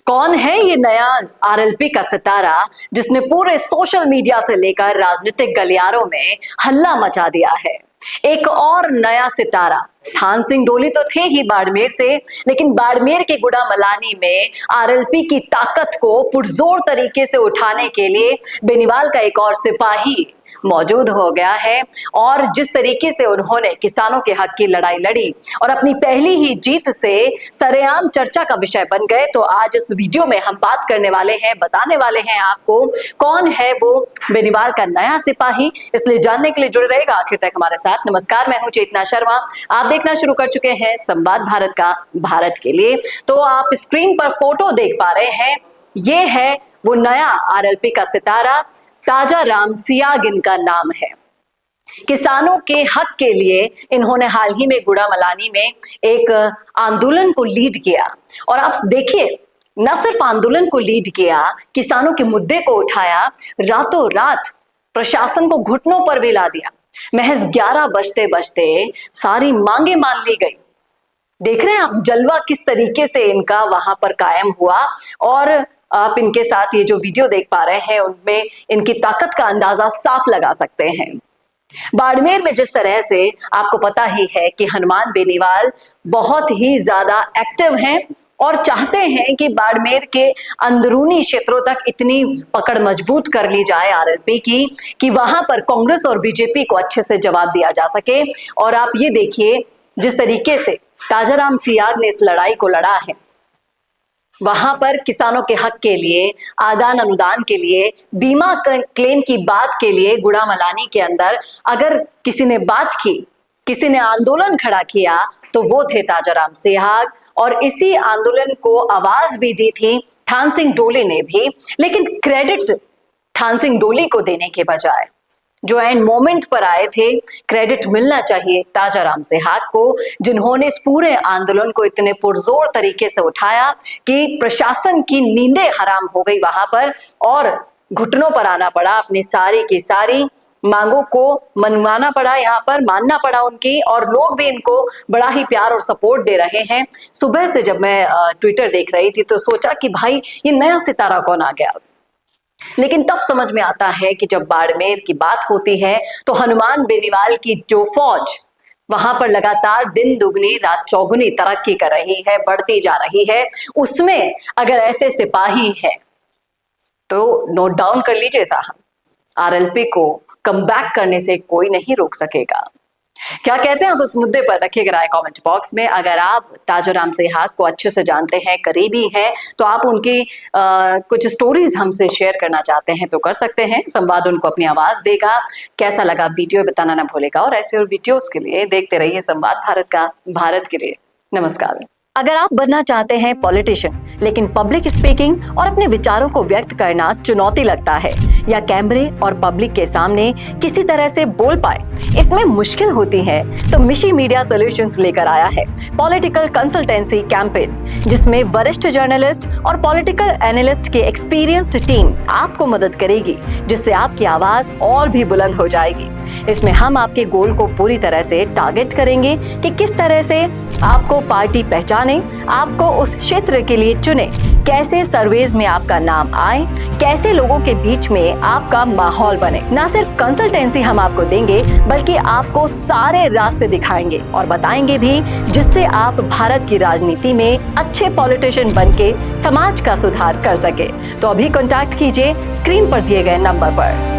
कौन है ये नया आरएलपी का सितारा जिसने पूरे सोशल मीडिया से लेकर राजनीतिक गलियारों में हल्ला मचा दिया है। एक और नया सितारा थान सिंह डोली तो थे ही बाड़मेर से, लेकिन बाड़मेर के गुड़ामलानी में आरएलपी की ताकत को पुरजोर तरीके से उठाने के लिए बेनीवाल का एक और सिपाही मौजूद हो गया है। और जिस तरीके से उन्होंने किसानों के हक की लड़ाई लड़ी और अपनी पहली ही जीत से सरेआम चर्चा का विषय बन गए, तो आज इस वीडियो में हम बात करने वाले हैं, बताने वाले हैं आपको कौन है वो बेनीवाल का नया सिपाही। इसलिए जानने के लिए जुड़े रहेगा आखिर तक हमारे साथ। नमस्कार, मैं हूं चेतना शर्मा। आप देखना शुरू कर चुके हैं संवाद भारत का भारत के लिए। तो आप स्क्रीन पर फोटो देख पा रहे हैं, ये है वो नया आरएलपी का सितारा। ताजाराम सियाग इनका नाम है। किसानों के हक के लिए इन्होंने हाल ही में गुड़ामलानी में एक आंदोलन को लीड किया। और आप देखिए, न सिर्फ आंदोलन को लीड किया, किसानों के मुद्दे को उठाया, रातों रात प्रशासन को घुटनों पर भी ला दिया। महज 11 बजते बजते सारी मांगे मान ली गई। देख रहे हैं आप जलवा किस तरीके से इनका वहां पर कायम हुआ। और आप इनके साथ ये जो वीडियो देख पा रहे हैं उनमें इनकी ताकत का अंदाजा साफ लगा सकते हैं। बाड़मेर में जिस तरह से आपको पता ही है कि हनुमान बेनीवाल बहुत ही ज्यादा एक्टिव हैं और चाहते हैं कि बाड़मेर के अंदरूनी क्षेत्रों तक इतनी पकड़ मजबूत कर ली जाए आरएलपी की कि वहां पर कांग्रेस और बीजेपी को अच्छे से जवाब दिया जा सके। और आप ये देखिए जिस तरीके से ताजाराम सियाग ने इस लड़ाई को लड़ा है, वहां पर किसानों के हक के लिए, आदान अनुदान के लिए, बीमा क्लेम की बात के लिए गुड़ामलानी के अंदर अगर किसी ने बात की, किसी ने आंदोलन खड़ा किया, तो वो थे ताजाराम सियाग। और इसी आंदोलन को आवाज भी दी थी थान सिंह डोली ने भी। लेकिन क्रेडिट थान सिंह डोली को देने के बजाय जो एंड मोमेंट पर आए थे, क्रेडिट मिलना चाहिए ताजाराम सियाग को, जिन्होंने इस पूरे आंदोलन को इतने पुरजोर तरीके से उठाया कि प्रशासन की नींदें हराम हो गई वहां पर और घुटनों पर आना पड़ा। अपनी सारी की सारी मांगों को मनवाना पड़ा, यहाँ पर मानना पड़ा उनकी। और लोग भी इनको बड़ा ही प्यार और सपोर्ट दे रहे हैं। सुबह से जब मैं ट्विटर देख रही थी तो सोचा कि भाई ये नया सितारा कौन आ गया। लेकिन तब समझ में आता है कि जब बाड़मेर की बात होती है तो हनुमान बेनीवाल की जो फौज वहां पर लगातार दिन दुगनी रात चौगुनी तरक्की कर रही है, बढ़ती जा रही है, उसमें अगर ऐसे सिपाही हैं तो नोट डाउन कर लीजिए साहब, आरएलपी को कमबैक करने से कोई नहीं रोक सकेगा। क्या कहते हैं आप इस मुद्दे पर? रखिएगा राय कमेंट बॉक्स में। अगर आप ताजाराम सियाग को अच्छे से जानते हैं, करीबी हैं, तो आप उनकी कुछ स्टोरीज हमसे शेयर करना चाहते हैं तो कर सकते हैं। संवाद उनको अपनी आवाज देगा। कैसा लगा वीडियो बताना ना भूलेगा। और ऐसे और वीडियोस के लिए देखते रहिए संवाद भारत का भारत के लिए। नमस्कार। अगर आप बनना चाहते हैं पॉलिटिशियन, लेकिन पब्लिक स्पीकिंग और अपने विचारों को व्यक्त करना चुनौती लगता है, या कैमरे और पब्लिक के सामने किसी तरह से बोल पाए इसमें मुश्किल होती है, तो मिशी मीडिया सॉल्यूशंस लेकर आया है पॉलिटिकल कंसल्टेंसी कैंपेन, जिसमें वरिष्ठ जर्नलिस्ट और पॉलिटिकल एनालिस्ट की एक्सपीरियंस्ड टीम आपको मदद करेगी, जिससे आपकी आवाज और भी बुलंद हो जाएगी। इसमें हम आपके गोल को पूरी तरह से टारगेट करेंगे कि किस तरह से आपको पार्टी पहचाने, आपको उस क्षेत्र के लिए चुने, कैसे सर्वेज में आपका नाम आए, कैसे लोगों के बीच में आपका माहौल बने। ना सिर्फ कंसल्टेंसी हम आपको देंगे, बल्कि आपको सारे रास्ते दिखाएंगे और बताएंगे भी, जिससे आप भारत की राजनीति में अच्छे पॉलिटिशियन बनके समाज का सुधार कर सके। तो अभी कॉन्टैक्ट कीजिए स्क्रीन पर दिए गए नंबर पर।